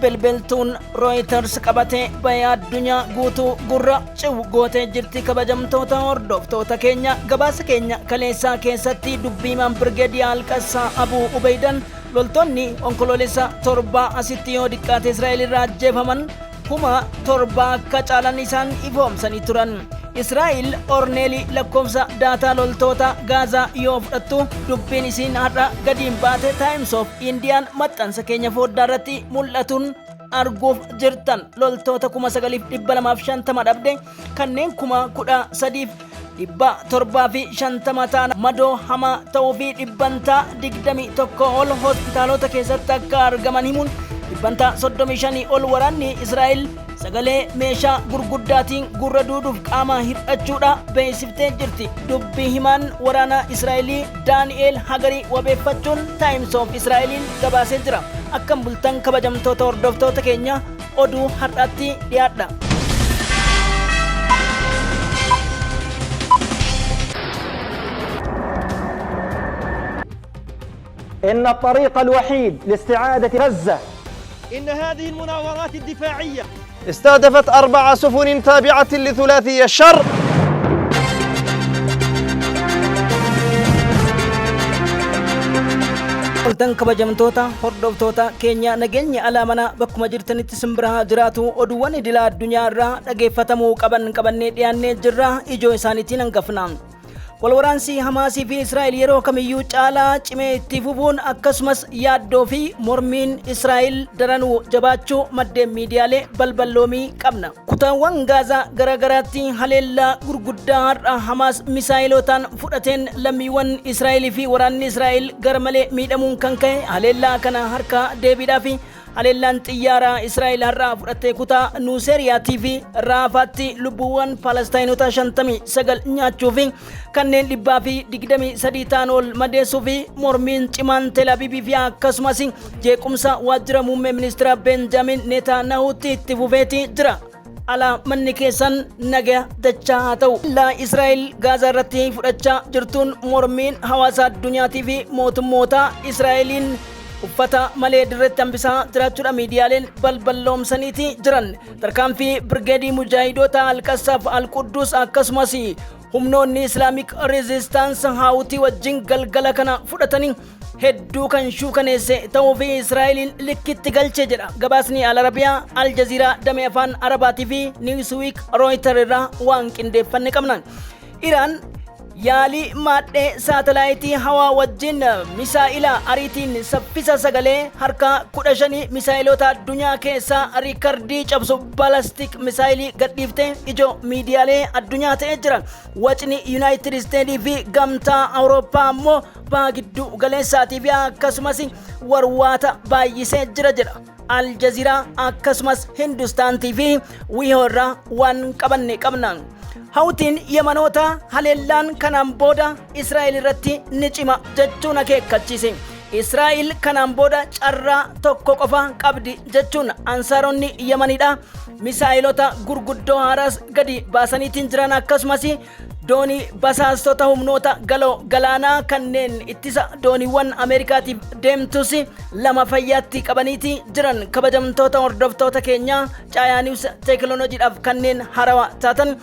belbeltuun Reuters qabatee bayyaa addunyaa guutuu gurra ciw gootee jirti. Kabajamtoota hordoftoota keenya gabaasa keenya kaleessaa keessatti dubbiimaan Birgeediyaal Qassaa Abuu Ubeydan loltoonni onkoloolessa torbaa asitti yoo diqqaate Israa'el irraa ajjeefaman kuma torbaa akka caalan isaan ifoomsanii turan. Israa'el Orneeli lakkoofsa daataa loltoota Gaazaa yoo fudhattu dubbiin isiin har'a gadiin baate Times of Indian maxxansa keenya fooddaa irratti mul'atuun arguuf jirtan. Loltoota 9,250 dhabde kanneen 13,750 ta'an madoo hamaa ta'uu fi dhibbantaa 21 ol hospitaalota keessatti akka argaman himuun dhibbantaa 35 ol waraanni Israa'el sagalee meeshaa gurguddaatiin gurra duuduuf qaama hir'achuudha beeksiftee jirti. Dubbii himaan waraana Israa'elii Daani'eel Hagarii wabeeffachuun Times of Israa'eliin gabaasee jira. Akkam bultan kabajamtoota hordoftoota keenya oduu har'aatti dhiyaadha. إن الطريق الوحيد لاستعادة غزة إن هذه المناورات الدفاعية استهدفت 4 سفن تابعة لثلاثي الشر. Oltan kabajamtoota hordoftoota keenya nageenya alaamana bakkuma jirtanitti simbirahaa jiraatu oduuwwan idila addunyaa irraa dhageeffatamuu qabannee dhiyaannee jirra. Ijoo isaaniitiin hangafna. Walwaraansi Hamaasii fi Israa'el yeroo kamiyyuu caalaa cimee itti fufuun akkasumas yaaddoo fi mormiin Israa'el daranuu jabaachuu maddeen miidiyaalee balballoomii qabna. Kutaawwan Gaazaa garagaraatti haleellaa gurguddaa har'a Hamaas misaayilotaan fudhateen lammiiwwan Israa'el fi waraanni Israa'el garmalee miidhamuun kan ka'e haleellaa kana harka deebiidhaaf haleellaan xiyyaaraa Israa'el har'a fudhattee kutaa Nuuseriyaa fi Raafaatti lubbuuwwan Palestaayinota 59 nyaachuu fi kanneen 123 ta'an ol madeessuu fi mormiin cimaan Tel Aviv fi akkasumas jeequmsa waajjira muummee ministeera Benjamin Netanyahuutti itti fufeetii jira. Ala manni keessan nagaa dachaa haa ta'u. Israa'el Gaazaa irratti fudhachaa jirtuun mormiin hawaasa addunyaatii fi mootummoota Israa'eliin uffata malee dirreetti hambisaa jiraachuudha miidiyaaleen balballoomsaniiti jiran. Tarkaanfii Birgeedii Mujaahidoota Al-Qassaaf Al-Quddus akkasumas humnoonni Islamic Resistance Hawtii wajjin galgala kana fudhatanii hedduu kan shuukaneesse ta'uu fi Israa'eliin likkitti galchee jedha gabaasni Al-Arabiyaa, Al-Jazeeraa damee afaan Arabaatii fi Newsweek Reuters irraa waan qindeeffanne qabna. Iraan yaalii maadhee saatalaayitii hawaa wajjin misaa'ila ariitiin saffisa sagalee harka 15 misaa'ilota addunyaa keessaa riikardii cabsu balastik misaa'ilii gadhiiftee ijoo miidiyaalee addunyaa ta'ee jira. Wacni United States fi gamtaa Awurooppaa ammoo baagidduu galeessaatii fi akkasumas warwaata baay'isee jira jedha. Al-Jazeeraa akkasumas Hindustaan TV wiihoorraa waan qabanne qabna. Hawtiin Yemanoota haleellaan kanaan booda Israa'el irratti ni cima jechuun akeekkachiise. Israa'el kanaan booda carraa tokko qofa qabdi jechuun ansaaronni Yemanidha. Misaa'ilota gurguddoo haaraas gadi baasaniitiin jiran akkasumas doonii basaastota humnoota galoo galaanaa kanneen ittisa dooniiwwan Ameerikaatiif deemtus 2 fayyaatti qabaniiti jiran. Kabajamtoota hordoftoota keenya caayaa niws teekinooloojiidhaaf kanneen haarawaa taatan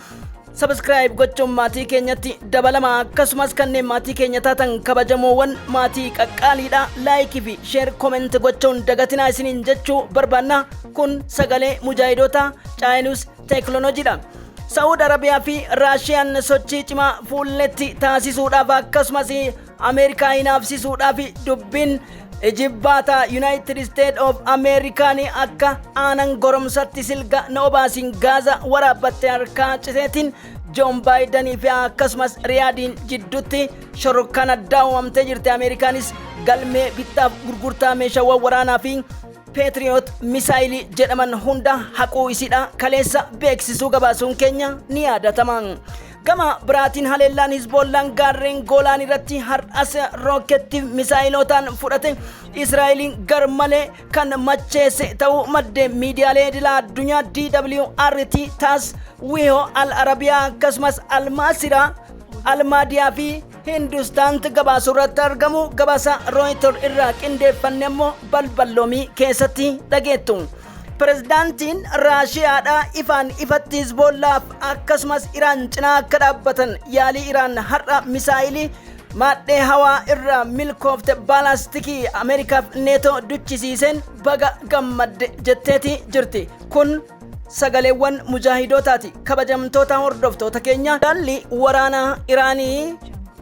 subscribe gochuun maatii keenyatti dabalama akkasumas kanneen maatii keenya taatan kabajamoowwan maatii qaqqaaliidha like fi share comment gochuun dagatinaa isiniin jechuu barbaanna. Kun sagalee mujaahidoota caayaa niws teekinooloojiidha. Saudi Arabiyaa fi Raashiyaan sochii cimaa fuulletti taasisuudhaaf akkasumas Ameerikaa hinaafsisuudhaaf dubbiin Ejibbaata United States of America ni akka aanan goromsatti silga na obaasin Gaza waraabbatte harkaa citeetiin John Biden fi akkasumas Riyaadiin jidduutti shorokana daawwamtee jirti. Ameerikaanis galmee bittaaf gurgurtaa meeshaawwan waraanaa fi Patriot misaayilii jedhaman hunda haquu isiidha kaleessa beeksisuu gabaasuun keenya ni yaadatama. Gama biraatiin haleellaan Hizbollaan gaarreen Goolaan irratti har'as rooketti misaayilotaan fudhate Israa'eliin garmalee kan macheesse ta'uu maddeen miidiyaalee idilaa addunyaa DWRT taas wiihoo Al-Arabiyaa akkasumas Al-Maasiraa Al-Maadiyaa fi Hindustaanti gabaasuu irratti argamu gabaasa Reuters irraa qindeeffanne immoo balballoomii keessatti dhageettu. Pirezidaantiin Raashiyaadha ifaan ifatti Hizbollaaf akkasumas Iraan cinaa akka dhaabbatan yaalii Iraan har'a misaayilii maadhee hawaa irraa milkoofte baalaastikii Ameerikaaf neetoo duchisiiseen baga gammadde jetteeti jirti. Kun sagaleewwan mujaahidotaati. Kabajamtoota hordoftoota keenya dhalli waraanaa Iraanii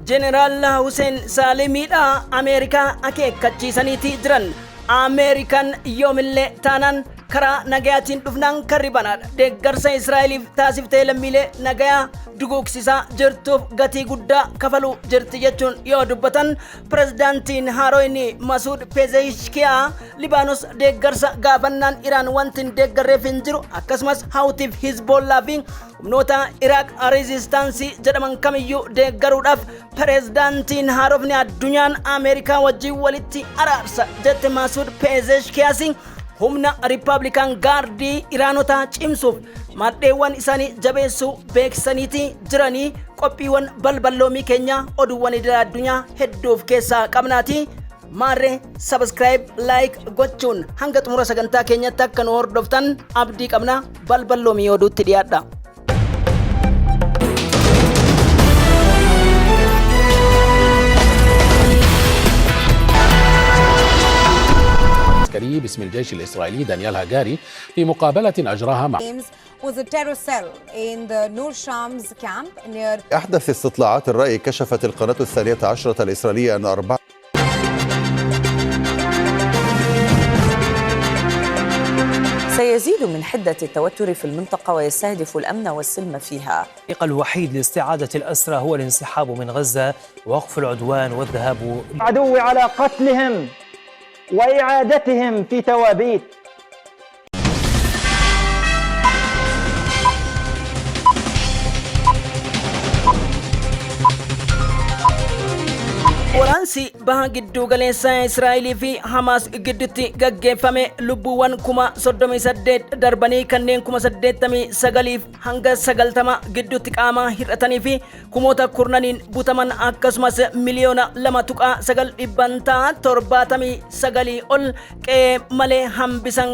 Jeneraal Hussein Salimiidha Ameerikaa akeekkachiisaniiti jiran. Ameerikaan yoomillee taanaan karaa nagayaatiin dhufnaan karribanaadha. Deeggarsa Israa'eliif taasiftee lammiilee nagayaa duguugsisaa jirtuuf gatii guddaa kafaluu jirti jechuun yoo dubbatan pirezidaantiin haaroyni Masuud Pezeshkiyaa Libaanos deeggarsa gaafannaan Iraan wanti hin deeggarreef hin jiru akkasumas Hawtiif Hizbollaa fi humnoota Iraaq Resistaansii jedhaman kamiyyuu deeggaruudhaaf pirezidaantiin haarofni addunyaan Ameerikaa wajjin walitti araarsa jette Masuud Pezeshkiyaasi. Humna Republican Guardii Iraanota cimsuuf maddeewwan isaanii jabeessuu beeksisaniiti jiranii qophiiwwan balballoomii keenya oduuwwan idila addunyaa hedduuf keessaa qabnaati. Maarree subscribe like gochuun hanga xumura sagantaa keenyatti akka nu hordoftan abdii qabna. Balballoomii oduutti dhiyaadha. باسم الجيش الإسرائيلي دانيال هاجاري في مقابلة أجراها مع was a terror cell in the Nur Shams camp near أحدث استطلاعات الرأي كشفت القناة 12 الإسرائيلية أن 4 سيزيد من حدة التوتر في المنطقة ويستهدف الأمن والسلم فيها. الطريق الوحيد لاستعادة الأسرى هو الانسحاب من غزة ووقف العدوان والذهاب العدو على قتلهم وإعادتهم في توابيت. Waraansi baha gidduu galeessa Israa'elii fi Hamaas gidduutti gaggeeffame lubbuuwwan 38 darbanii kanneen 89 hanga 90 gidduutti qaama hir'atanii fi kumoota kurnaniin butaman akkasumas miliyoona 2.979 ol qe'ee malee hambisan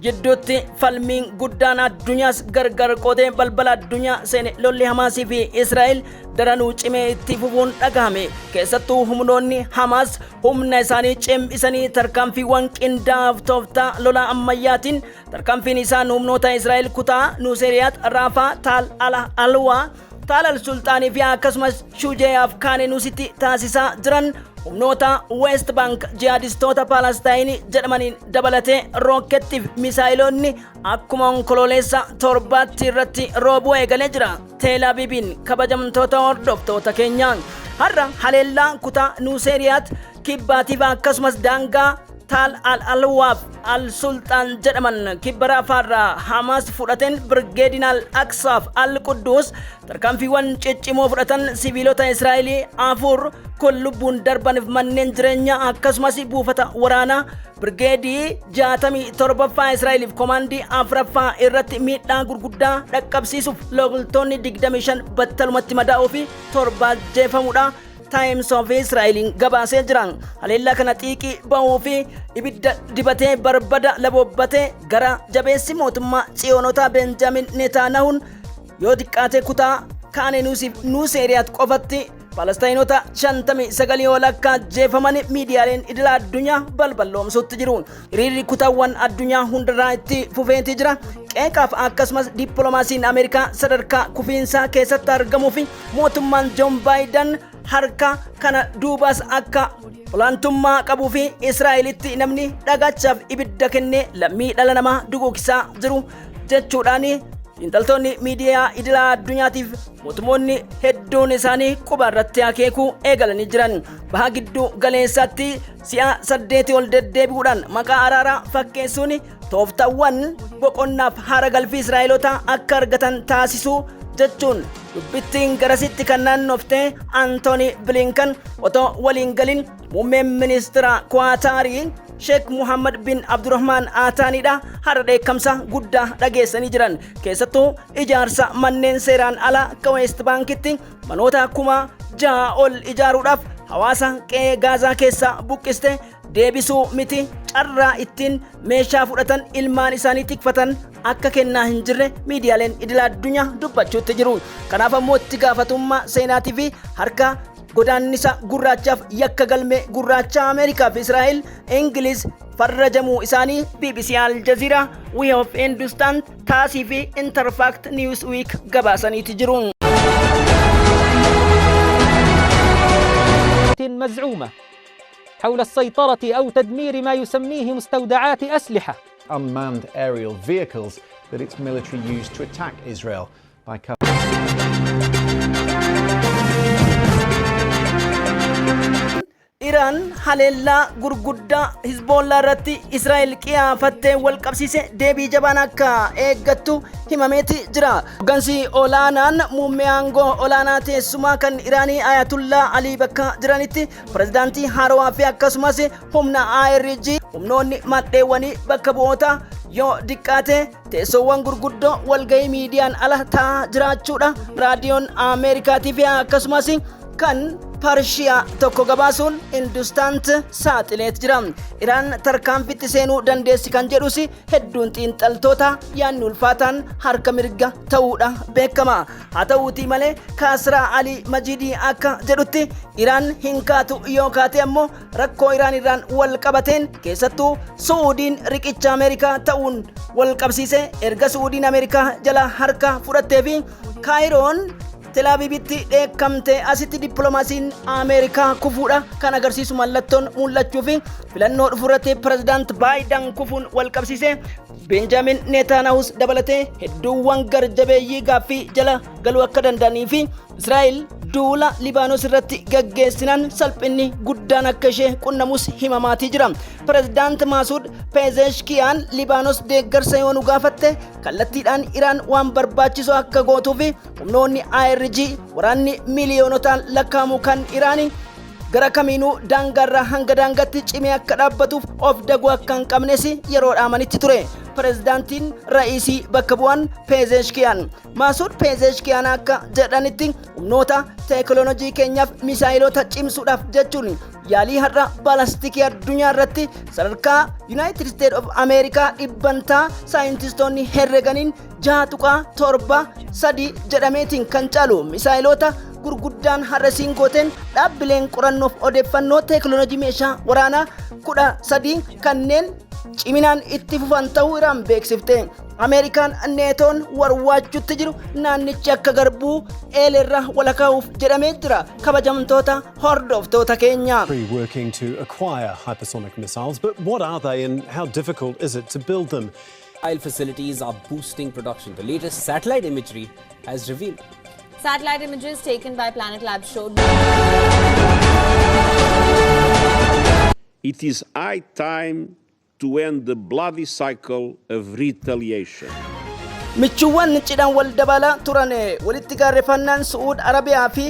jidduutti falmiin guddaan addunyaas gargar qoodee balbala addunyaa seene lolli Hamaasii fi Israa'el daranuu cimee itti fufuun dhagahame. Keessattuu humnoonni Hamaas humna isaanii cimsanii tarkaanfiiwwan qindaa'oo tooftaa lola ammayyaatiin tarkaanfiin isaan humnoota Israa'el kutaa Nuuseriyaat Raafaa Taal Alwaa Taal Al-Sultaanii fi akkasumas Shujeeyaaf Kaanenuusitti taasisaa jiran humnoota West Bank jihadistoota Palestine jedhamaniin dabalatee rookettiif misaayiloonni akkuma onkololeessa torbaatti irratti roobuu eegalee jira. Teel Aviiviin kabajamtoota hordoftoota keenyaan har'a haleellaa kutaa Nuuseriyaat kibbaatiif akkasumas daangaa Taal Al-Alwaaf Al-Sultaan jedhaman kibba Raafaarraa Hamaas fudhateen Birgeediin Al-Aqsaaf Al-Qudduus tarkaanfiiwwan ciccimoo fudhatan siviilota Israa'elii 4 kun lubbuun darbaniif manneen jireenyaa akkasumas buufata waraanaa Birgeedii 67ffaa Israa'eliif komaandii 4ffaa irratti miidhaa gurguddaa dhaqqabsiisuuf loltoonni 25 battalumatti madaa'uu fi 7 ajjeefamuudha. Times of Israel gabaasee jiran haleellaa kana xiiqii ba'uu fi ibidda dibatee barbada labobbatee gara jabeessi mootummaa tsiyoonota Benjamin Netanyaahuun yoo xiqqaate kutaa Kaanenuusiif Nuuseriyaat qofatti Palestaayinota 59 ol akka ajjeefaman miidiyaaleen idila addunyaa balballoomsuutti jiru. Hiriirri kutaawwan addunyaa hundarraa itti fufeetii jira. Qeeqaaf akkasumas dippiloomaasiin Ameerikaa sadarkaa kufiinsaa keessatti argamuu fi mootummaan Joon Baayiden harka kana duubas akka olaantummaa qabuu fi Israa'elitti namni dhagachaaf ibidda kennee lammii dhala namaa duguugsaa jiru jechuudhaan intaltoonni miidiyaa idila addunyaatiif mootummoonni hedduun isaanii quba irratti akeekuu eegalanii jiran. Baha gidduu galeessaatti si'a 8 ol deddeebi'uudhaan maqaa araaraa fakkeessuun tooftaawwan boqonnaaf haara galfii Israa'elotaa akka argatan taasisuu jechuun dubbittiin garasitti kan naannofte Antooni Bilinkan otoo waliin galin muummeen ministeera Kuwaataarii Sheikh Muhammad bin Abdurrahman Aataaniidha har'a dheekkamsa guddaa dhageessanii jiran. Keessattuu ijaarsa manneen seeraan ala akka West Bankitti manoota 6,000 ol ijaaruudhaaf hawaasa qe'ee Gaazaa keessa buqqiste deebisuu miti carraa ittiin meeshaa fudhatan ilmaan isaanii tikfatan akka kennaa hin jirre miidiyaaleen idil addunyaa dubbachuutti jiru. Kanaaf ammoo itti gaafatummaa seenaatii fi harka godaannisa gurraachaaf yakka galmee gurraacha Ameerikaa fi Israa'el Ingiliz farrajamuu isaanii BBC Al Jazeera, We of Hindustan, Taasii fi Interfact Newsweek gabaasaniiti jiru. مزعومة حول السيطرة أو تدمير ما يسميه مستودعات أسلحة. Unmanned aerial vehicles that its military used to attack Israel by Iraan haleellaa gurguddaa Hizbollah irratti Israa'el qiyaafattee wal qabsiise deebii jabaan akka eeggattu himameeti jira. Hooggansi olaanaan muummee aangoo olaanaa teessumaa kan Iraanii Ayatullah Ali bakka jiranitti pirezidaantii haarawaa fi akkasumas humna IRG humnoonni maddeewwanii bakka bu'oota yoo diqqaate teessoowwan gurguddoo walgahii miidiyaan ala ta'aa jiraachuudha raadiyoon Ameerikaatii fi akkasumas kan Parshiyaa tokko gabaasuun Hindustant saaxileet jira. Iraan tarkaanfitti seenuu dandeessi kan jedhus hedduun xiinxaltoota yaanni ulfaataan harka mirga ta'uudha beekama. Haa ta'uutii malee Kaasraa Ali Majidii akka jedhutti Iraan hin kaatu yoo kaate ammoo rakkoo Iraan irraan wal qabateen keessattuu Suudiin riqicha Ameerikaa ta'uun wal qabsiise erga Suudiin Ameerikaa jala harka fudhattee fi Kaayiroon Tel Avivitti dheekkamte asitti dippiloomaasiin Ameerikaa kufuudha kan agarsiisu mallattoon mul'achuu fi filannoo dhufurratti pirezidaant Baayiden kufuun wal qabsiise Benjamin Netanyaahus dabalatee hedduuwwan garjabeeyyii gaaffii jala galuu akka danda'anii fi Israa'el duula Libaanos irratti gaggeessinan salphinni guddaan akka ishee qunnamus himamaatii jira. Pirezidaant Maasuud Pezeshkiyaan Libaanos deeggarsa yoo nu gaafatte kallattiidhaan Iraan waan barbaachisu akka gootuu fi humnoonni IRG waraanni miiliyoonotaan lakkaa'amu kan Iraanii gara kamiinuu daangarraa hanga daangatti cimee akka dhaabbatuuf of daguu akka hin qabnes yeroo dhaamanitti ture. Pirezidaantiin ra'iisii bakka bu'an Pezeshkiyaan Maasuud Pezeshkiyaan akka jedhanitti humnoota teekinooloojii keenyaaf misaayilota cimsuudhaaf jechuun yaalii har'a baalastikii addunyaa irratti sadarkaa United States of America dhibbantaa saayintistoonni herreganiin 6.73 jedhameetiin kan caalu misaayilota gurguddaan harrasiin gooteen dhaabbileen qorannoof odeeffannoo teekinooloojii meeshaa waraanaa 13 kanneen ciminaan itti fufan ta'uu Iraan beeksifte. Ameerikaan neetoon warwaachuutti jiru naannichi akka garbuu eelirra walakaa'uuf jedhamee jira. Kabajamtoota hordoftoota keenya. Working to acquire hypersonic missiles, but what are they and how difficult is it to build them? Missile facilities are boosting production. The latest satellite imagery has revealed. Satellite images taken by Planet Lab showed it is high time to end the bloody cycle of retaliation. Michuuwwan cidhaan wal dabalaa turan walitti gaarrefannaan Suud Arabiyaa fi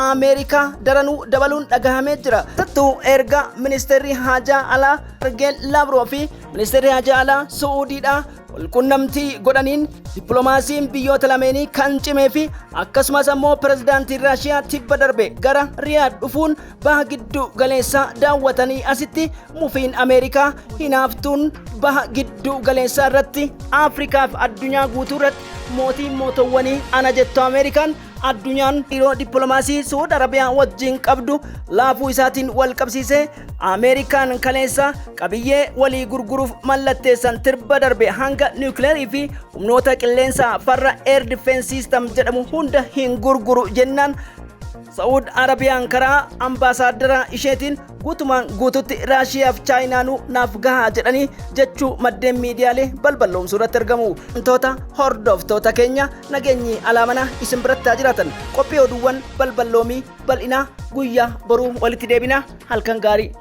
Ameerikaa daranuu dabaluun dhagahamee jira. Tattuu erga ministeerri haajaa alaa Sergey Lavrov fi ministeerri haajaa alaa Suudiidha walqunnamtii godhaniin dippiloomaasiin biyyoota lameenii kan cimee fi akkasumas ammoo pirezidaantiin Raashiyaa tibba darbe gara Riyaad dhufuun baha giddu galeessaa daawwatanii asitti mufiin Ameerikaa hinaaftuun baha giddu galeessaa irratti Afrikaa fi addunyaa guutuu irratti mootii mootowwanii ana jettu Ameerikaan addunyaan hariiroo dippiloomaasii Suud Arabiyaa wajjin qabdu laafuu isaatiin wal qabsiise Ameerikaan kaleessa qabiyyee walii gurguruuf mallatteessan tirba darbe hanga niwukileerii fi humnoota qilleensaa farra air defense system jedhamu hunda hin gurguru jennaan Suud Arabiyaan karaa ambaasaadara isheetiin guutumaan guututti Raashiyaa fi Chaayinaanuu naaf gahaa jedhanii jechuu maddeen miidiyaalee balballoomsuu irratti argamu. Wantoota hordoftoota keenya nageenyi alaamana isin biratti haa jiraatan qophii oduuwwan balballoomii bal'inaa guyyaa boruu walitti deebina halkan gaarii.